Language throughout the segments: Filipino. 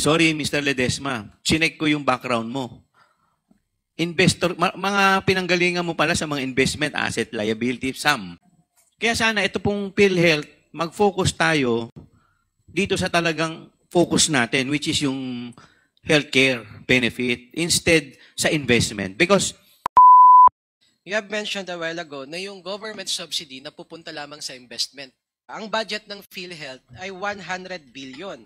Sorry, Mr. Ledesma. Chinek ko yung background mo. Investor, mga pinanggalingan mo pala sa mga investment, asset, liability, sum. Kaya sana ito pong PhilHealth, mag-focus tayo dito sa talagang focus natin, which is yung healthcare benefit instead sa investment. Because you have mentioned a while ago na yung government subsidy na pupunta lamang sa investment. Ang budget ng PhilHealth ay 100 billion.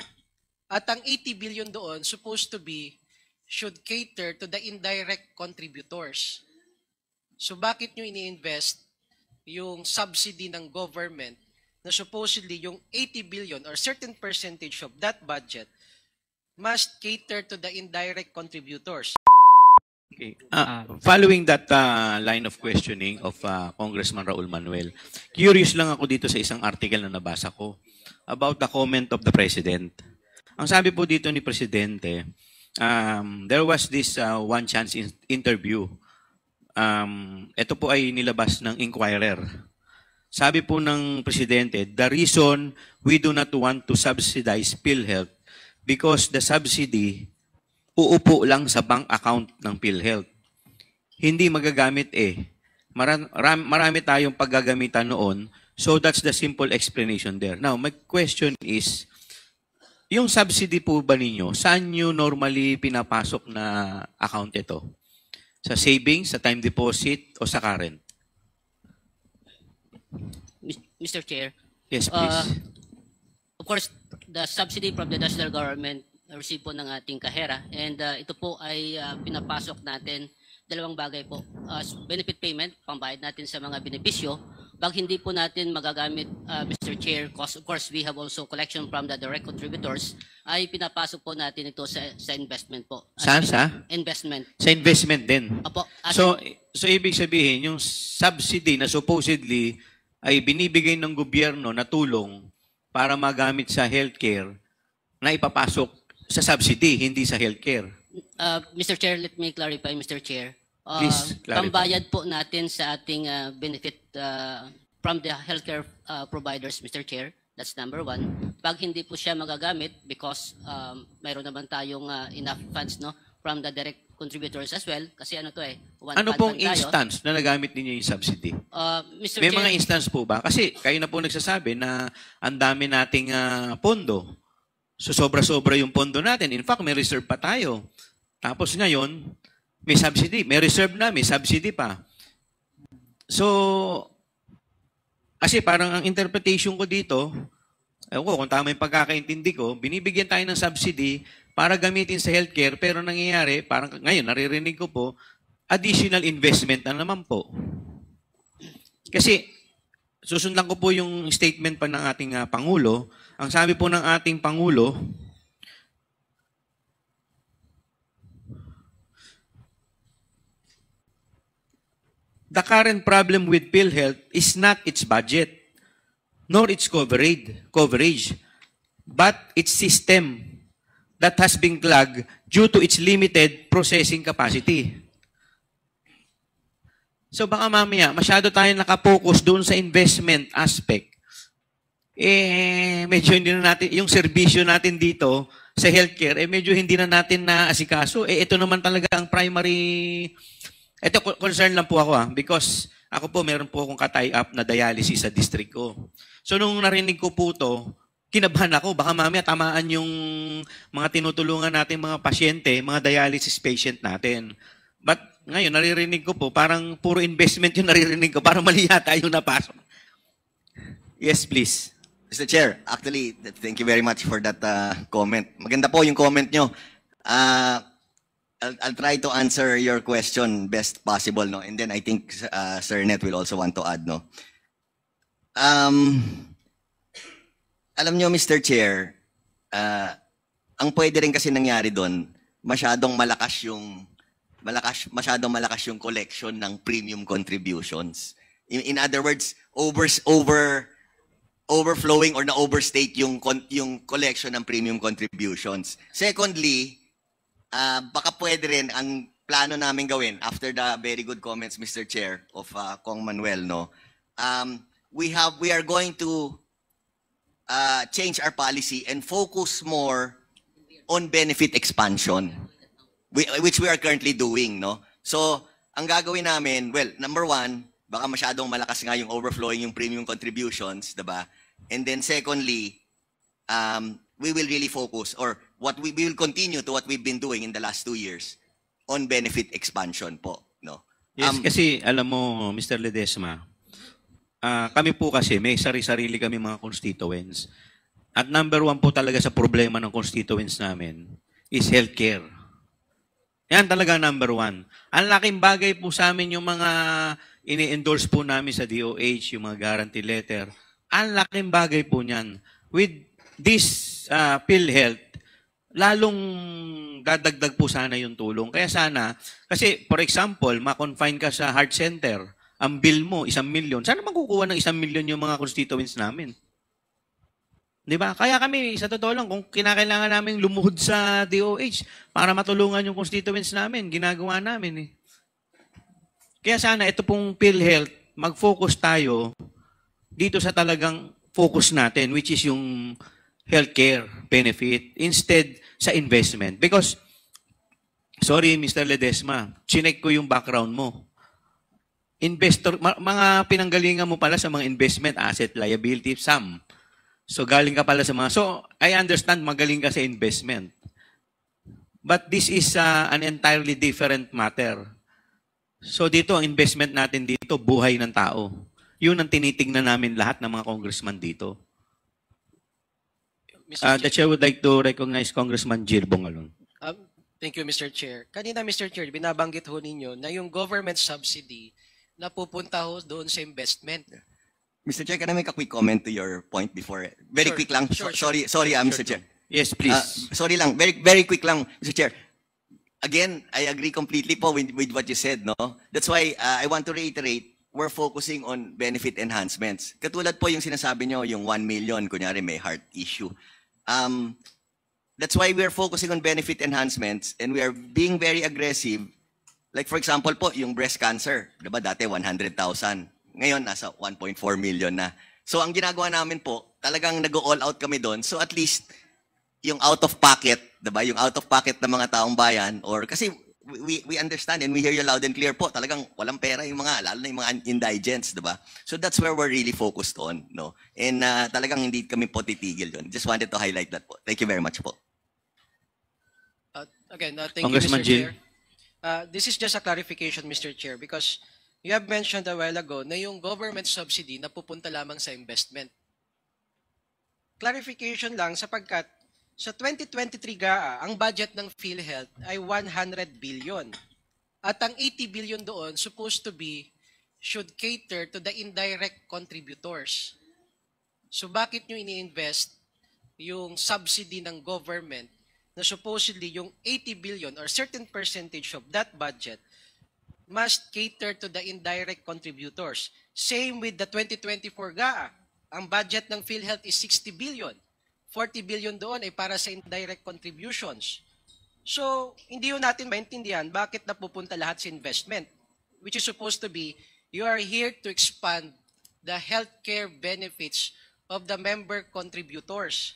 At ang 80 billion doon supposed to be should cater to the indirect contributors. So bakit nyo ini-invest yung subsidy ng government na supposedly yung 80 billion or certain percentage of that budget must cater to the indirect contributors? okay. Following that line of questioning of Congressman Raul Manuel, curious lang ako dito sa isang article na nabasa ko about the comment of the President. Ang sabi po dito ni Presidente, there was this one chance interview. Ito po ay nilabas ng Inquirer. Sabi po ng Presidente, the reason we do not want to subsidize PhilHealth because the subsidy uupo lang sa bank account ng PhilHealth. Hindi magagamit eh. Marami tayong paggagamitan noon, so that's the simple explanation there. Now, my question is, yung subsidy po ba ninyo, saan nyo normally pinapasok na account ito? Sa savings, sa time deposit, o sa current? Mr. Chair. Yes, please. Of course, the subsidy from the national government receive po ng ating kahera. And ito po ay pinapasok natin dalawang bagay po. Benefit payment, pambayad natin sa mga benepisyo. Pag hindi po natin magagamit, Mr. Chair, of course, we have also collection from the direct contributors, ay pinapasok po natin ito sa investment po. Saan sa? Investment. Sa investment din. Opo. So ibig sabihin, yung subsidy na supposedly ay binibigay ng gobyerno na tulong para magamit sa healthcare na ipapasok sa subsidy, hindi sa healthcare. Mr. Chair, let me clarify, Mr. Chair. Please clarify. Pambayad po natin sa ating benefit from the healthcare providers, Mr. Chair. That's number one. Pag hindi po siya magagamit because mayroon naman tayong enough funds no from the direct contributors as well. Kasi ano to eh. Ano pong instance na nagamit ninyo yung subsidy? Mr. May Chair, mga instance po ba? Kasi kayo na po nagsasabi na ang dami nating pondo. So sobra-sobra yung pondo natin. In fact, may reserve pa tayo. Tapos ngayon, may subsidy. May reserve na, may subsidy pa. So, kasi parang ang interpretation ko dito, ewan ko kung tama yung pagkakaintindi ko, binibigyan tayo ng subsidy para gamitin sa healthcare, pero nangyayari, parang ngayon, naririnig ko po, additional investment na naman po. Kasi, susundan ko po yung statement pa ng ating Pangulo. Ang sabi po ng ating Pangulo, the current problem with PhilHealth is not its budget, nor its coverage, but its system that has been clogged due to its limited processing capacity. So baka mamaya, masyado tayo nakapokus doon sa investment aspect. Medyo hindi na natin, yung serbisyo natin dito sa healthcare, medyo hindi na natin naasikaso. Ito naman talaga ang primary. Ito, concern lang po ako because ako po meron po akong ka-tie up na dialysis sa district ko. So nung narinig ko po to, kinabahan ako, baka mamaya tamaan yung mga tinutulungan natin mga pasyente, mga dialysis patient natin. But ngayon, naririnig ko po, parang puro investment yung naririnig ko, parang mali yata yung napasok. Yes, please. Mr. Chair, actually, thank you very much for that comment. Maganda po yung comment nyo. I'll try to answer your question best possible, no? And then I think Sir Net will also want to add, no? Alam nyo, Mr. Chair, ang pwede rin kasi nangyari doon, masyadong malakas yung collection ng premium contributions. In other words, overflowing or na-overstate yung collection ng premium contributions. Secondly, baka pwede rin ang plano namin gawin after the very good comments, Mr. Chair, of Kong Manuel, no? We are going to change our policy and focus more on benefit expansion, which we are currently doing, no? So, ang gagawin namin, well, number one, baka masyadong malakas nga yung overflowing yung premium contributions, diba? And then secondly, we will really focus, or we will continue to what we've been doing in the last 2 years on benefit expansion po, no? Yes, kasi alam mo, Mr. Ledesma, kami po kasi may sarili-sarili kami mga constituents. At number one po talaga sa problema ng constituents namin is healthcare. Yan talaga number one. Ang laking bagay po sa amin yung mga ini-endorse po namin sa DOH, yung mga guarantee letter. Ang laking bagay po niyan. With this PhilHealth, lalong dadagdag po sana yung tulong. Kaya sana, kasi for example, ma-confine ka sa heart center, ang bill mo, 1 million. Sana makukuha ng 1 million yung mga constituents namin. Di ba? Kaya kami, sa totoo lang, kung kinakailangan namin lumuhod sa DOH para matulungan yung constituents namin, ginagawa namin eh. Kaya sana, ito pong PhilHealth, mag-focus tayo dito sa talagang focus natin, which is yung healthcare benefit, instead sa investment. Because, sorry Mr. Ledesma, chinek ko yung background mo. Investor, mga pinanggalingan mo pala sa mga investment, asset, liability, sum. So galing ka pala sa mga, so I understand magaling ka sa investment. But this is an entirely different matter. So dito, ang investment natin dito, buhay ng tao. Yun ang tinitingnan namin lahat ng mga congressman dito. The Chair would like to recognize Congressman Jill Bongalon. Thank you, Mr. Chair. Kanina, Mr. Chair, binabanggit ho ninyo na yung government subsidy na pupunta ho doon sa investment. Mr. Chair, can I make a quick comment to your point before? Very Sure. quick lang. Sure. Sorry, Mr. Chair. Yes, please. Sorry lang, very quick lang, Mr. Chair. Again, I agree completely po with what you said, no? That's why I want to reiterate, we're focusing on benefit enhancements. Katulad po yung sinasabi nyo, yung 1 million, kunyari may heart issue. That's why we're focusing on benefit enhancements and we are being very aggressive. Like for example po, yung breast cancer, diba dati 100,000. Ngayon, nasa 1.4 million na. So ang ginagawa namin po, talagang nag-all out kami doon. So at least, yung out of pocket, diba? Yung out of pocket ng mga taong bayan, or kasi we understand and we hear you loud and clear po, talagang walang pera yung mga, lalo na yung mga indigents, diba? So that's where we're really focused on, no? And talagang hindi kami po titigil yun. Just wanted to highlight that po. Thank you very much po. Again, thank you, Congressman Mr. Jill. Chair. This is just a clarification, Mr. Chair, because you have mentioned a while ago na yung government subsidy na pupunta lamang sa investment. Clarification lang sapagkat sa 2023 GAA, ang budget ng PhilHealth ay 100 billion. At ang 80 billion doon supposed to be should cater to the indirect contributors. So bakit nyo ini-invest yung subsidy ng government na supposedly yung 80 billion or certain percentage of that budget must cater to the indirect contributors. Same with the 2024 GAA. Ang budget ng PhilHealth is 60 billion. 40 billion doon ay para sa indirect contributions. So, hindi yun natin maintindihan bakit napupunta lahat sa investment, which is supposed to be, you are here to expand the healthcare benefits of the member contributors.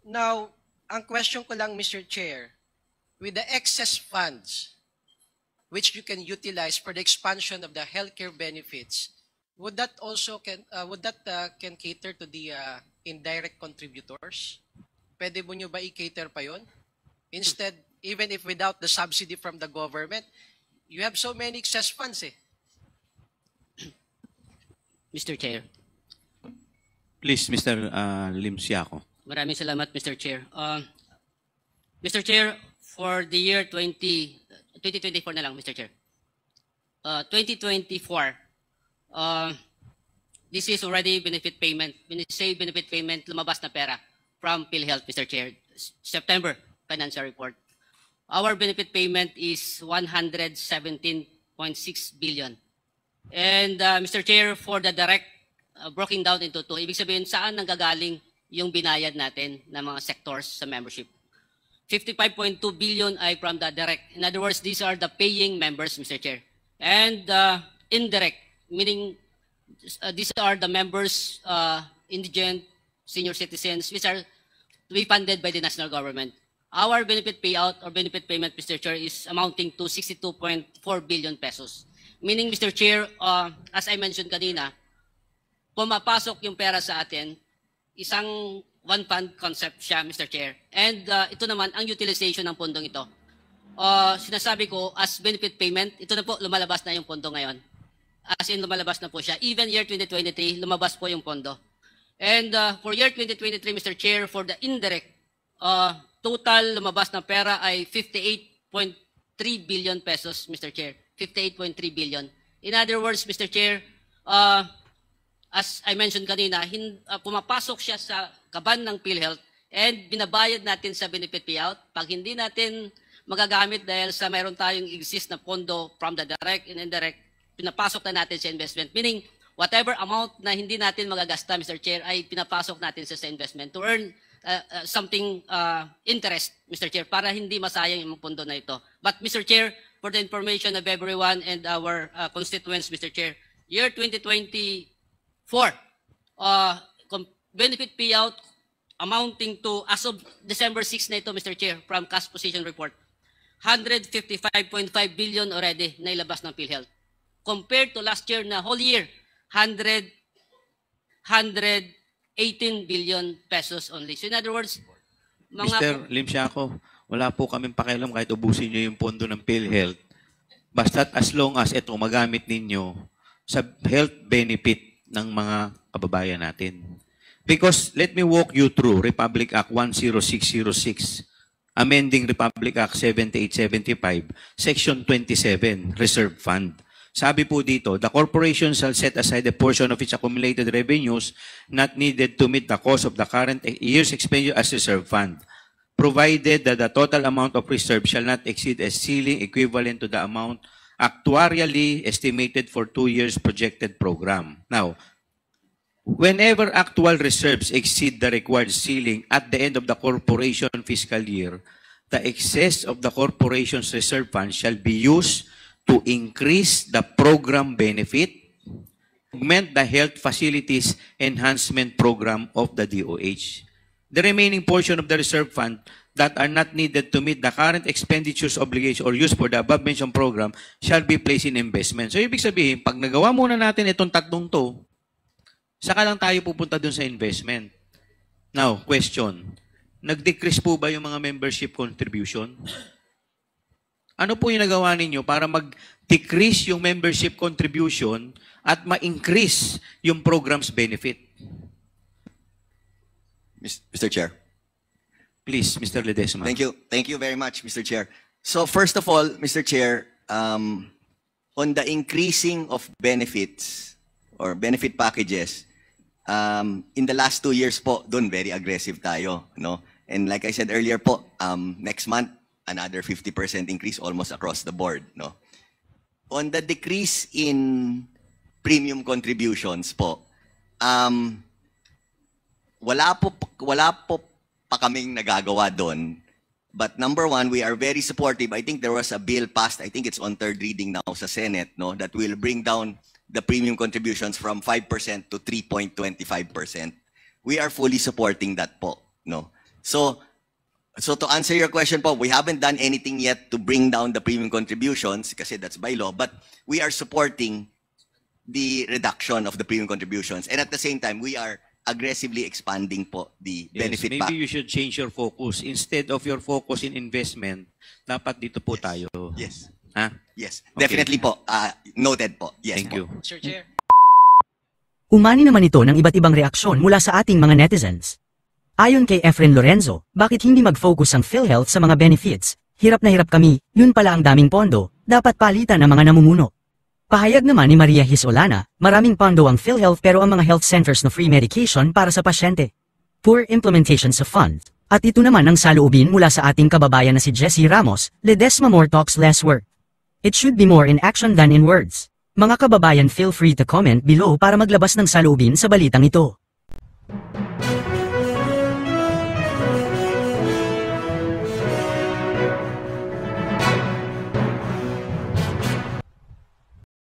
Now, ang question ko lang, Mr. Chair, with the excess funds, which you can utilize for the expansion of the healthcare benefits, would that also can cater to the indirect contributors? Pwede mo nyo ba i-cater pa yon? Instead, even if without the subsidy from the government, you have so many excess funds eh. Mr. Chair. Please, Mr. Lim Siaco. Maraming salamat, Mr. Chair. Mr. Chair, for the year 2024 na lang, Mr. Chair. 2024, this is already benefit payment. When you say benefit payment, lumabas na pera from PhilHealth, Mr. Chair. September financial report. Our benefit payment is 117.6 billion. And Mr. Chair, for the direct, broken down into two, ibig sabihin saan nanggagaling yung binayad natin ng mga sectors sa membership. 55.2 billion ay from the direct. In other words, these are the paying members, Mr. Chair. And indirect, meaning these are the members, indigent, senior citizens, which are to be funded by the national government. our benefit payout or benefit payment, Mr. Chair, is amounting to 62.4 billion pesos. Meaning, Mr. Chair, as I mentioned kanina, pumapasok yung pera sa atin, isang one fund concept siya, Mr. Chair. And ito naman, ang utilization ng pondong ito. Sinasabi ko, as benefit payment, ito na po, lumalabas na yung pondo ngayon. As in, lumalabas na po siya. Even year 2023, lumabas po yung pondo. And for year 2023, Mr. Chair, for the indirect, total lumabas na pera ay 58.3 billion pesos, Mr. Chair. 58.3 billion. In other words, Mr. Chair, as I mentioned kanina, pumapasok siya sa kaban ng PhilHealth and binabayad natin sa benefit payout. Pag hindi natin magagamit dahil sa mayroon tayong exist na pondo from the direct and indirect, pinapasok na natin sa investment. Meaning, whatever amount na hindi natin magagasta, Mr. Chair, ay pinapasok natin sa investment to earn something interest, Mr. Chair, para hindi masayang yung pondo na ito. But, Mr. Chair, for the information of everyone and our constituents, Mr. Chair, year 2024, benefit payout amounting to, as of December 6 na ito, Mr. Chair, from cash position report, 155.5 billion already na ilabas ng PhilHealth. Compared to last year na whole year, 118 billion pesos only. So in other words, Mr. Limsiaco, wala po kaming pakialam kahit ubusin nyo yung pondo ng PhilHealth. Basta as long as ito magamit ninyo sa health benefit ng mga kababayan natin. Because let me walk you through Republic Act 10606, amending Republic Act 7875, Section 27, Reserve Fund. Sabi po dito, the corporation shall set aside a portion of its accumulated revenues not needed to meet the cost of the current year's expenditure as reserve fund, provided that the total amount of reserve shall not exceed a ceiling equivalent to the amount actuarially estimated for 2 years projected program. Now, whenever actual reserves exceed the required ceiling at the end of the corporation fiscal year, the excess of the corporation's reserve fund shall be used to increase the program benefit, augment the health facilities enhancement program of the DOH. The remaining portion of the reserve fund that are not needed to meet the current expenditures obligation or used for the above-mentioned program shall be placed in investment. So, ibig sabihin, pag nagawa muna natin itong tatlong to, saka lang tayo pupunta dun sa investment. Now, question, nag-decrease po ba yung mga membership contribution? Ano po yung nagawa ninyo para mag-decrease yung membership contribution at ma-increase yung program's benefit? Mr. Chair. Please, Mr. Ledesma. Thank you. Thank you very much, Mr. Chair. So first of all, Mr. Chair, on the increasing of benefits or benefit packages, in the last 2 years po, doon very aggressive tayo, no? And like I said earlier po, next month, another 50% increase almost across the board, no? On the decrease in premium contributions po, wala po pa kaming nagagawa doon. But number one, we are very supportive. I think there was a bill passed, I think it's on third reading now sa Senate, no, that will bring down the premium contributions from 5% to 3.25%. We are fully supporting that po, no? So to answer your question po, we haven't done anything yet to bring down the premium contributions kasi that's by law, but we are supporting the reduction of the premium contributions. And at the same time, we are aggressively expanding po the benefit pack. Maybe you should change your focus. Instead of your focus in investment, dapat dito po tayo. Yes. Ha? Yes. Okay. Definitely po. Noted po. Yes. Thank po. you. Mr. Chair. Umani naman ito ng iba't ibang reaksyon mula sa ating mga netizens. Ayon kay Efren Lorenzo, bakit hindi mag-focus ang PhilHealth sa mga benefits? Hirap na hirap kami, yun pala ang daming pondo, dapat palitan ang mga namumuno. Pahayag naman ni Maria Hisolana, maraming pondo ang PhilHealth pero ang mga health centers na free medication para sa pasyente. Poor implementation sa funds. At ito naman ang saloobin mula sa ating kababayan na si Jessie Ramos, Ledesma more talks less work. It should be more in action than in words. Mga kababayan, feel free to comment below para maglabas ng saloobin sa balitang ito.